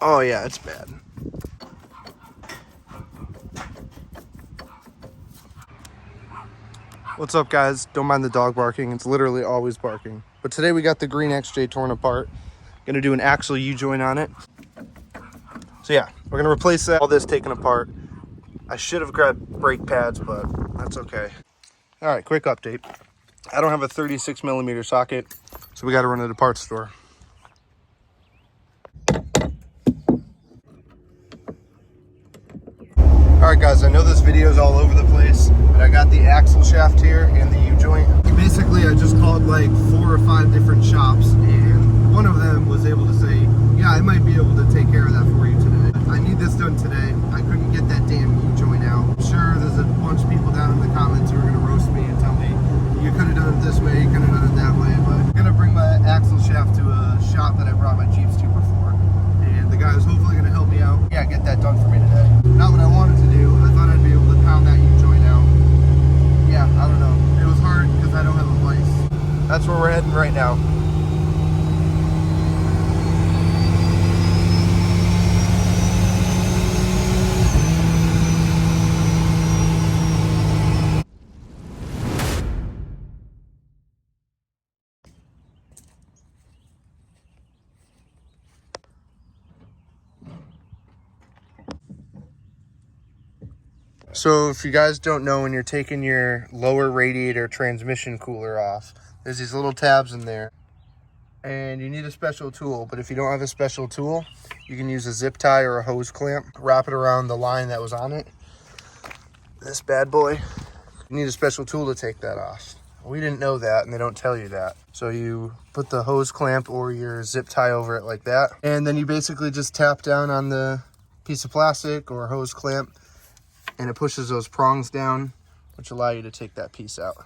Oh yeah, it's bad. What's up, guys? Don't mind the dog barking. It's literally always barking. But today we got the green XJ torn apart. Gonna do an axle U-joint on it. So yeah, we're gonna replace that. All this taken apart. I should have grabbed brake pads, but that's okay. All right, quick update. I don't have a 36mm socket, so we got to run to the parts store. All right, guys, I know this video is all over the place, but I got the axle shaft here and the U-joint. Basically, I just called like 4 or 5 different shops, and one of them was able to say, yeah, I might be able to take care of that for you today. I need this done today. I couldn't get that damn U-joint out. I'm sure there's a bunch of people down in the comments who are going to roast me and tell me, you could have done it this way, you could have done it that way, but I'm going to bring my axle shaft to a shop that I brought my Jeeps to before, and the guy is hopefully going to help me out. Yeah, get that done for me today. Not what I wanted to do. I thought I'd be able to pound that U-joint out. Yeah, I don't know. It was hard because I don't have a vise. That's where we're heading right now. So if you guys don't know, when you're taking your lower radiator transmission cooler off, there's these little tabs in there and you need a special tool. But if you don't have a special tool, you can use a zip tie or a hose clamp, wrap it around the line that was on it. This bad boy, you need a special tool to take that off. We didn't know that, and they don't tell you that. So you put the hose clamp or your zip tie over it like that, and then you basically just tap down on the piece of plastic or hose clamp, and it pushes those prongs down, which allow you to take that piece out.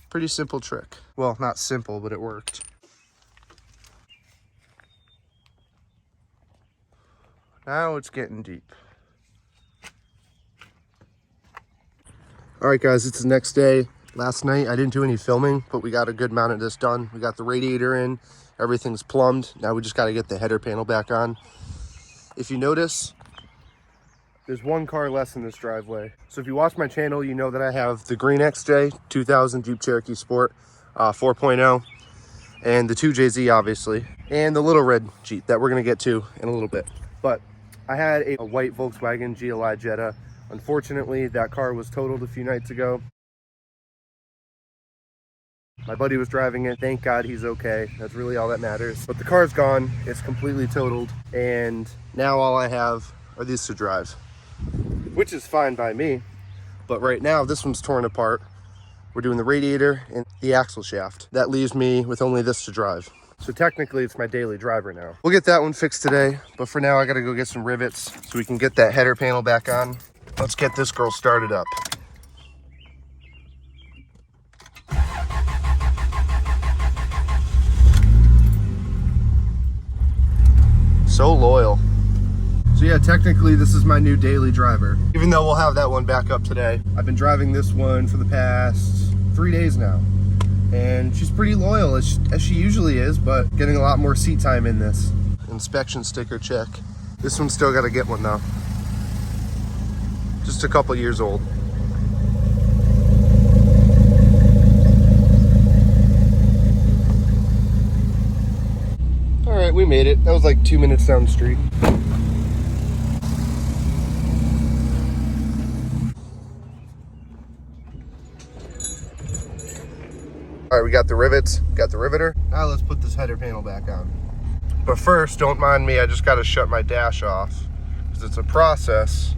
Pretty simple trick. Well, not simple, but it worked. Now it's getting deep. All right, guys, it's the next day. Last night, I didn't do any filming, but we got a good amount of this done. We got the radiator in, everything's plumbed. Now we just got to get the header panel back on. If you notice, there's one car less in this driveway. So if you watch my channel, you know that I have the green XJ 2000 Jeep Cherokee Sport 4.0 and the 2JZ, obviously, and the little red Jeep that we're gonna get to in a little bit. But I had a white Volkswagen GLI Jetta. Unfortunately, that car was totaled a few nights ago. My buddy was driving it. Thank God he's okay. That's really all that matters. But the car's gone. It's completely totaled. And now all I have are these to drive, which is fine by me. But right now, this one's torn apart. We're doing the radiator and the axle shaft. That leaves me with only this to drive. So technically, it's my daily driver now. We'll get that one fixed today. But for now, I gotta go get some rivets so we can get that header panel back on. Let's get this girl started up. So loyal. So yeah, technically this is my new daily driver. Even though we'll have that one back up today. I've been driving this one for the past 3 days now. And she's pretty loyal as she usually is, but getting a lot more seat time in this. Inspection sticker check. This one's still gotta get one though. Just a couple years old. All right, we made it. That was like 2 minutes down the street. All right, we got the rivets, got the riveter. Now let's put this header panel back on. But first, don't mind me, I just gotta shut my dash off because it's a process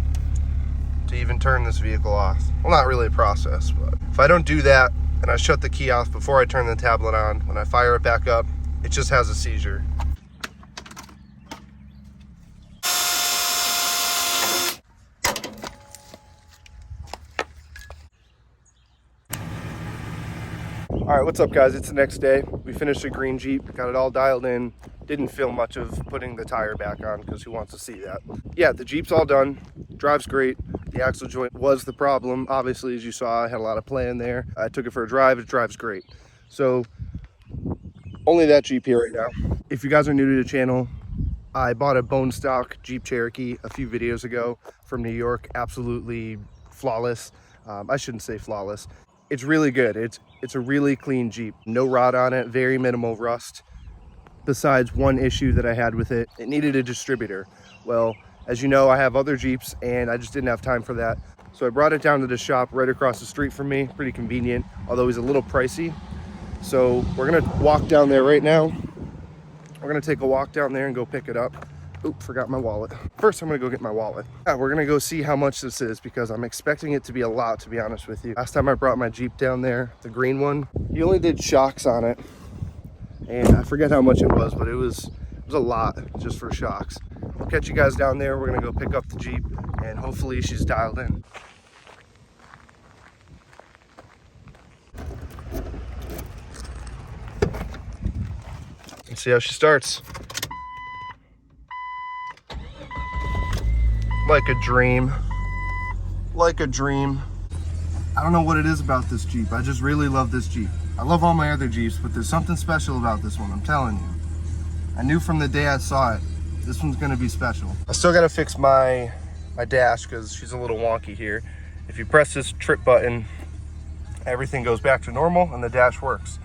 to even turn this vehicle off. Well, not really a process, but if I don't do that and I shut the key off before I turn the tablet on, when I fire it back up, it just has a seizure. All right, what's up, guys? It's the next day. We finished the green Jeep, got it all dialed in. Didn't feel much of putting the tire back on because who wants to see that? Yeah, the Jeep's all done. Drives great. The axle joint was the problem. Obviously, as you saw, I had a lot of play in there. I took it for a drive. It drives great. So only that Jeep here right now. If you guys are new to the channel, I bought a bone stock Jeep Cherokee a few videos ago from New York. Absolutely flawless. I shouldn't say flawless. It's really good. It's a really clean Jeep. No rot on it, very minimal rust. Besides one issue that I had with it, it needed a distributor. Well, as you know, I have other Jeeps and I just didn't have time for that. So I brought it down to the shop right across the street from me. Pretty convenient, although he's a little pricey. So we're gonna walk down there right now. We're gonna take a walk down there and go pick it up. Oop, forgot my wallet. First, I'm gonna go get my wallet. Yeah, we're gonna go see how much this is because I'm expecting it to be a lot, to be honest with you. Last time I brought my Jeep down there, the green one, he only did shocks on it. And I forget how much it was, but it was a lot just for shocks. We'll catch you guys down there. We're gonna go pick up the Jeep and hopefully she's dialed in. Let's see how she starts. Like a dream. Like a dream. I don't know what it is about this Jeep. I just really love this Jeep. I love all my other Jeeps, but there's something special about this one, I'm telling you. I knew from the day I saw it, this one's gonna be special. I still gotta fix my dash because she's a little wonky here. If you press this trip button, everything goes back to normal and the dash works.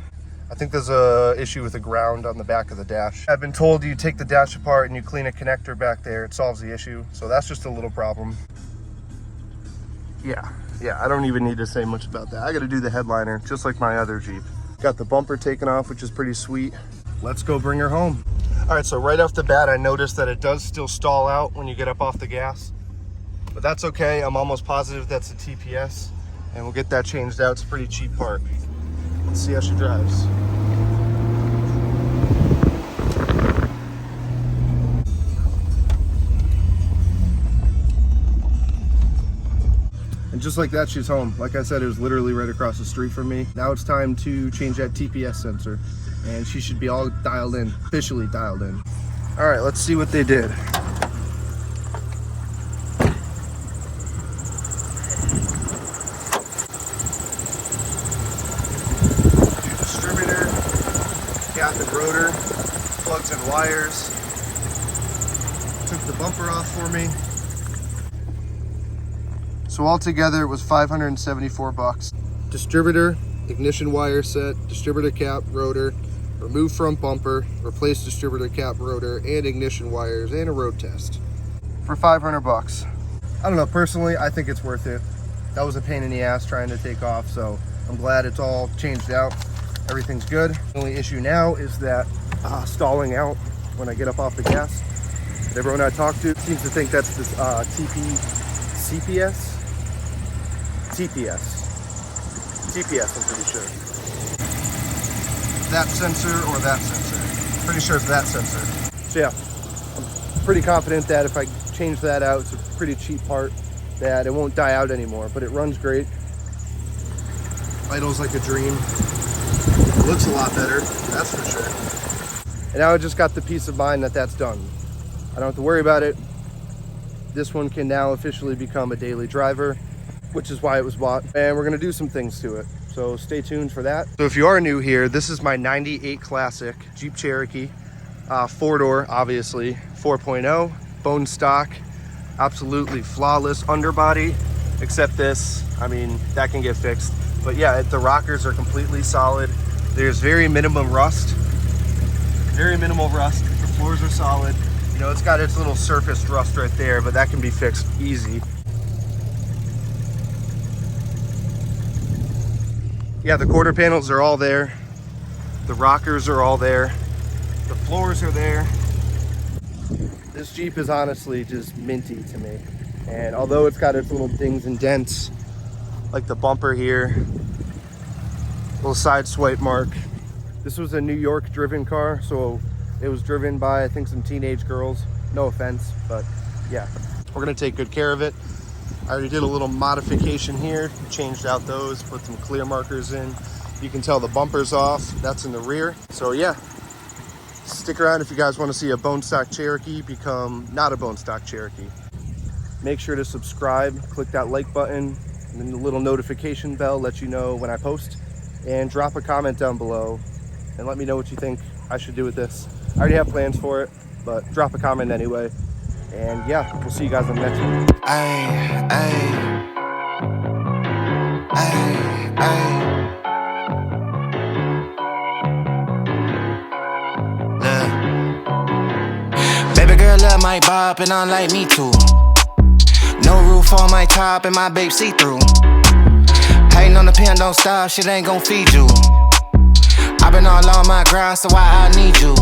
I think there's a issue with the ground on the back of the dash. I've been told you take the dash apart and you clean a connector back there, it solves the issue. So that's just a little problem. Yeah, I don't even need to say much about that. I gotta do the headliner, just like my other Jeep. Got the bumper taken off, which is pretty sweet. Let's go bring her home. All right, so right off the bat, I noticed that it does still stall out when you get up off the gas, but that's okay. I'm almost positive that's a TPS, and we'll get that changed out. It's a pretty cheap part. Let's see how she drives. And just like that, she's home. Like I said, it was literally right across the street from me. Now it's time to change that TPS sensor, and she should be all dialed in, officially dialed in. All right, let's see what they did. Distributor, cap and rotor, plugs and wires. Took the bumper off for me. So altogether it was 574 bucks. Distributor, ignition wire set, distributor cap, rotor, remove front bumper, replace distributor cap, rotor, and ignition wires, and a road test for 500 bucks. I don't know, personally, I think it's worth it. That was a pain in the ass trying to take off, so I'm glad it's all changed out. Everything's good. The only issue now is that stalling out when I get up off the gas. Everyone I talk to seems to think that's this TPS, I'm pretty sure. That sensor or that sensor. Pretty sure it's that sensor. So yeah, I'm pretty confident that if I change that out, it's a pretty cheap part, that it won't die out anymore, but it runs great. Idles like a dream. It looks a lot better, that's for sure. And now I just got the peace of mind that that's done. I don't have to worry about it. This one can now officially become a daily driver, which is why it was bought. And we're gonna do some things to it. So stay tuned for that. So if you are new here, this is my 98 Classic Jeep Cherokee. 4-door, obviously, 4.0, bone stock, absolutely flawless underbody, except this, I mean, that can get fixed. But yeah, the rockers are completely solid. There's very minimum rust. Very minimal rust. The floors are solid. You know, it's got its little surface rust right there, but that can be fixed easy. Yeah, the quarter panels are all there. The rockers are all there. The floors are there. This Jeep is honestly just minty to me. And although it's got its little dings and dents, like the bumper here, little side swipe mark. This was a New York driven car, so it was driven by, I think, some teenage girls. No offense, but yeah. We're gonna take good care of it. I already did a little modification here, changed out those, put some clear markers in. You can tell the bumper's off, that's in the rear. So yeah, stick around if you guys wanna see a bone stock Cherokee become not a bone stock Cherokee. Make sure to subscribe, click that like button, and then the little notification bell lets you know when I post. And drop a comment down below and let me know what you think I should do with this. I already have plans for it. but drop a comment anyway. And yeah, we'll see you guys on the next one. Ay, ay, ay, ay. Look. Baby girl love my bop and I like me too. No roof on my top and my babe see-through. Hating on the pen, don't stop, shit ain't gon' feed you. I been all on my grind, so why I need you?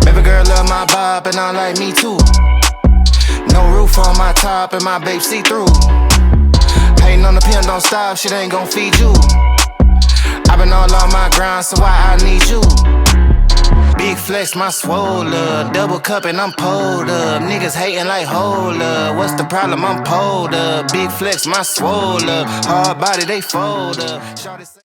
Baby girl love my bop and I like me too. No roof on my top and my babe see-through. Hating on the pen, don't stop, shit ain't gon' feed you. I been all on my grind, so why I need you? Big flex, my swole up. Double cup and I'm pulled up. Niggas hating like hold up. What's the problem? I'm pulled up. Big flex, my swole up. Hard body, they fold up.